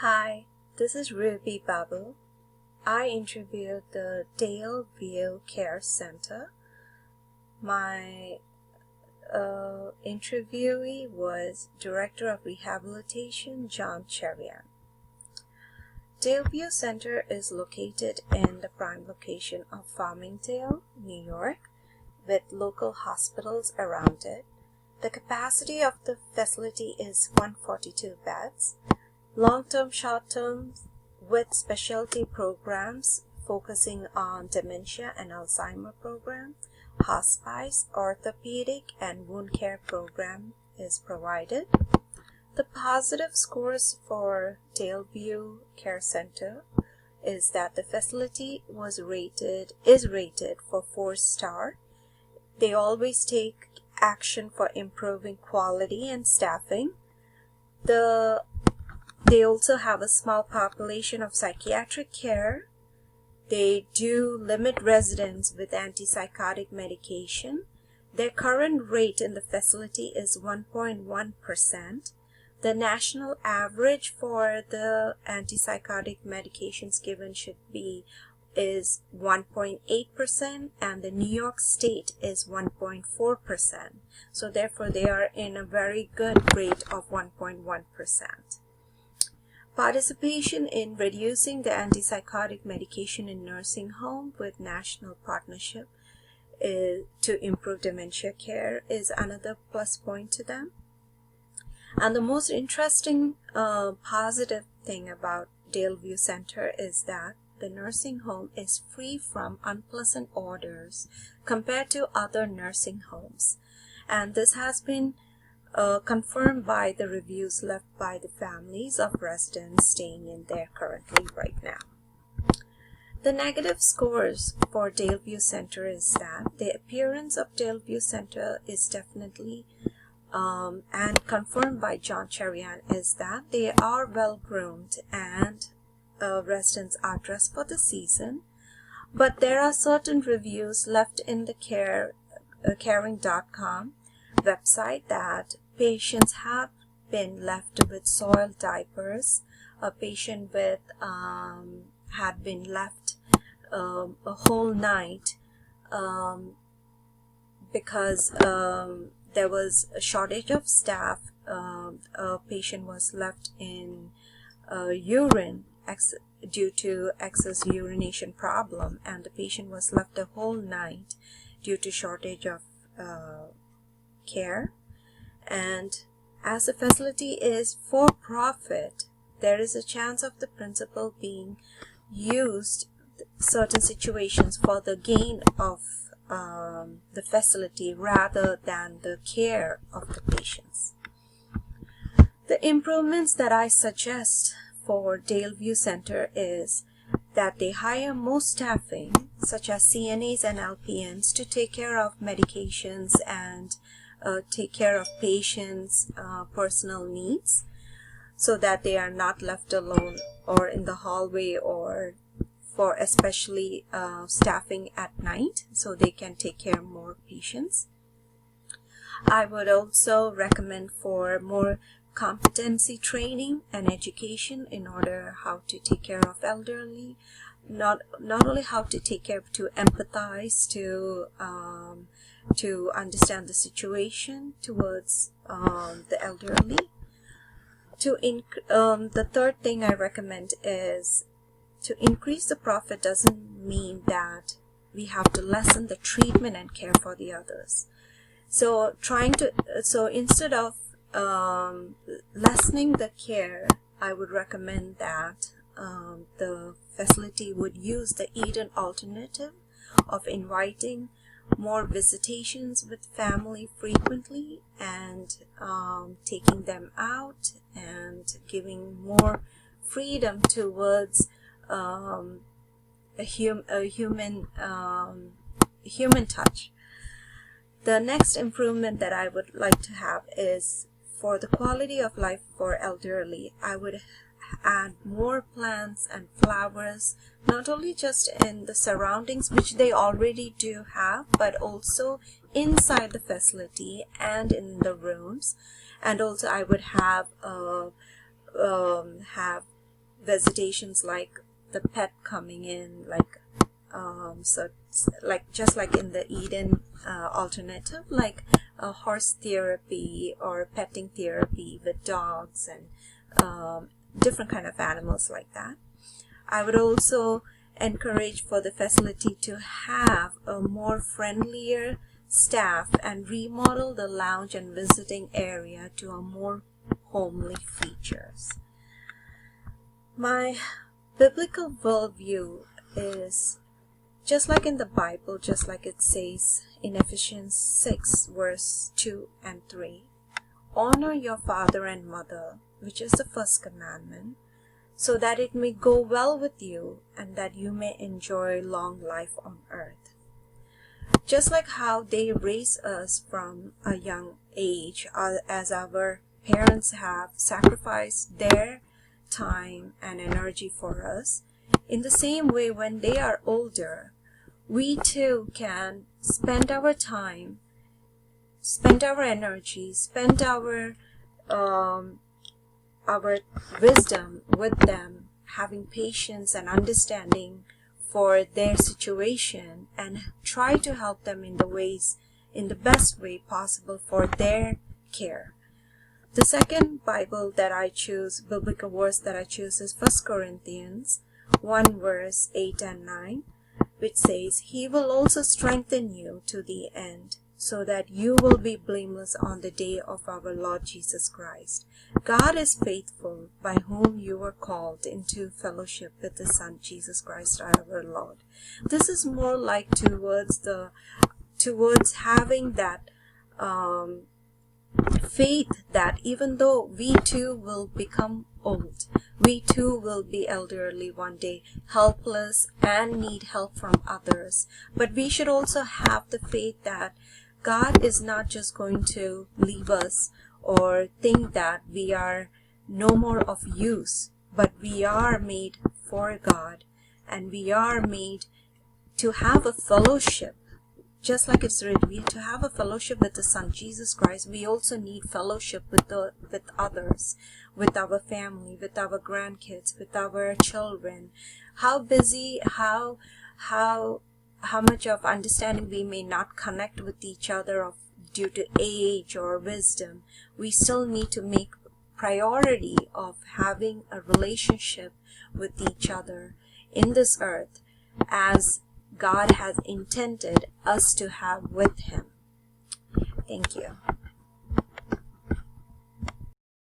Hi, this is Ruby Babu. I interviewed the Dale View Care Center. My interviewee was Director of Rehabilitation John Cherian. Dale View Center is located in the prime location of Farmingdale, New York, with local hospitals around it. The capacity of the facility is 142 beds. Long-term, short-term, with specialty programs focusing on dementia and Alzheimer program, hospice, orthopedic, and wound care program is provided. The positive scores for Dale View Care Center is that the facility is rated for 4-star. They always take action for improving quality and staffing. They also have a small population of psychiatric care. They do limit residents with antipsychotic medication. Their current rate in the facility is 1.1%. The national average for the antipsychotic medications given is 1.8%, and the New York State is 1.4%. So therefore they are in a very good rate of 1.1%. Participation in reducing the antipsychotic medication in nursing home with national partnership to improve dementia care is another plus point to them. And the most interesting positive thing about Dale View Center is that the nursing home is free from unpleasant odors compared to other nursing homes. And this has been confirmed by the reviews left by the families of residents staying in there currently right now. The negative scores for Dale View Center is that the appearance of Dale View Center is definitely and confirmed by John Cherian is that they are well groomed and residents are dressed for the season. But there are certain reviews left in the caring.com website that patients have been left with soiled diapers. A patient with had been left a whole night because there was a shortage of staff. A patient was left in urine due to excess urination problem, and the patient was left a whole night due to shortage of care. And as the facility is for profit, there is a chance of the principal being used certain situations for the gain of the facility rather than the care of the patients. The improvements that I suggest for Dale View Center is that they hire more staffing, such as CNAs and LPNs, to take care of medications and take care of patients' personal needs, so that they are not left alone or in the hallway, or for especially staffing at night, so they can take care of more patients. I would also recommend for more competency training and education in order how to take care of elderly, not only how to take care, to empathize, to understand the situation towards the elderly. The third thing I recommend is to increase the profit doesn't mean that we have to lessen the treatment and care for the others. So instead of lessening the care, I would recommend that the facility would use the Eden alternative of inviting more visitations with family frequently, and taking them out and giving more freedom towards a human touch. The next improvement that I would like to have is for the quality of life for elderly. I would add more plants and flowers, not only just in the surroundings, which they already do have, but also inside the facility and in the rooms. And also I would have visitations like the pet coming in, like just like in the Eden alternative, like horse therapy or petting therapy with dogs and different kind of animals like that. I would also encourage for the facility to have a more friendlier staff and remodel the lounge and visiting area to a more homely features. My biblical worldview is just like in the Bible, just like it says in Ephesians 6 verse 2 and 3. Honor your father and mother, which is the first commandment, so that it may go well with you and that you may enjoy long life on earth. Just like how they raise us from a young age, as our parents have sacrificed their time and energy for us, in the same way when they are older, we too can spend our time, spend our energy, spend our wisdom with them, having patience and understanding for their situation, and try to help them in the best way possible for their care. The second biblical verse that I choose is 1 Corinthians 1 verse 8 and 9, which says, He will also strengthen you to the end, so that you will be blameless on the day of our Lord Jesus Christ. God is faithful, by whom you were called into fellowship with His Son Jesus Christ our Lord. This is more like towards having that faith that even though we too will become old, we too will be elderly one day, helpless and need help from others, but we should also have the faith that God is not just going to leave us or think that we are no more of use, but we are made for God, and we are made to have a fellowship. Just like it's written, to have a fellowship with the Son Jesus Christ, we also need fellowship with others, with our family, with our grandkids, with our children. How busy, how much of understanding we may not connect with each other due to age or wisdom, we still need to make priority of having a relationship with each other in this earth as God has intended us to have with Him. Thank you.